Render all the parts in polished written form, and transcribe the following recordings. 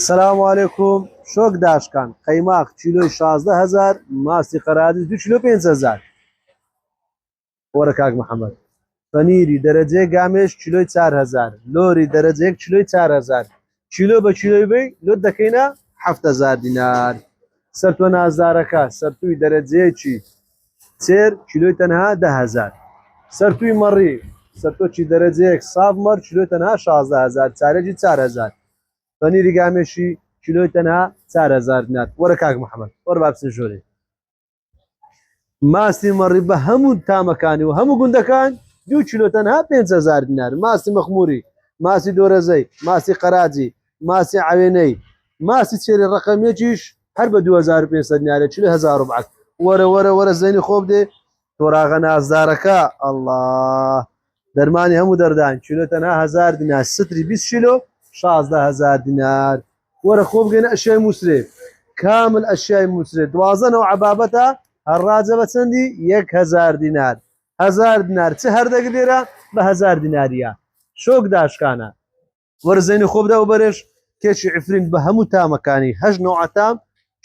سلام علیکم شوک داشکان قیماق کیلوی 16000 ماسی قرادی 2 کیلو 5000 وەرە کاک محەممەد پەنیری دەرەجەی گامێش کیلوی 4000 لۆری دەرەجەیەک کیلوی 4000 کیلو بە کیلۆی بی لۆ دەکەینە 7000 دینار سەرتۆ نازدارەکە سەرتوی دەرەجەیەکی چێر کیلوی تەنها 10000 سەرتوی مەڕی سەرتۆکی دەرەجەیەک ساف مەڕ کیلوی تەنها 16000 چارەکی 4000 پەنیری گامێشی کیلوی تەنها 4000 دینار وەرە کاک محەممەد وەرە با بچین ژۆرێ ماسی مەڕی بە هەموو تامەکانی و هەموو گوندەکان 2 کیلو تەنها 5000 دینار ماسی مەخموری ماسی دۆرەزەی ماسی قەراجی ماسی عوێنەی ماسی چێری ڕقەمیەکیش هەر بە 2500 دینارە کیلو 1000 ڕوبعەت وەرە زەینی خۆ بدێ تۆراغە نازدارەکە ئەڵڵا دەرمانی هەموو دەردان کیلو تەنها 1000 دینار ستری 20 کیلو 16000 دینار وەرە خۆ بگەینە ئەشیای مووسێ کامل ئەشیای مووسێ دوازەنەوە عەبابەتە هەڕاجە بە چەندی 1000 دینار 1000 دینار چه هەردەگرێرە بە 1000 دیناریە شۆک داشکانە وەرە زەینی خۆ بدە و بەرێش کێشی عفرین بە هەموو تامەکانی هەژ نەوع تام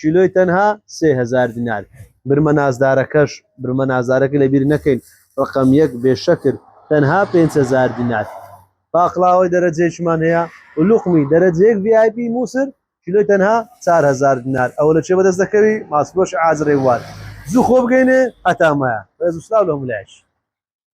کیلۆی تەنها 3000 دینار برمە نازدارەکەش برمە نازارەکە لەبیر نەکەین ڕقم 1 بێشەکر تەنها 5000 دینار باقلاوەی دەرەجەیەکمان هەیە و لوقمی دەرەجەیەک VIP مووسر کیلۆی تەنها 4000 دینار ئەوە لە چێ بەدەست دەکەوی ماسفرۆش ئازرەی وار زوو خۆ بگەینێ هەتامایە ڕێز و سلااو لە مولایش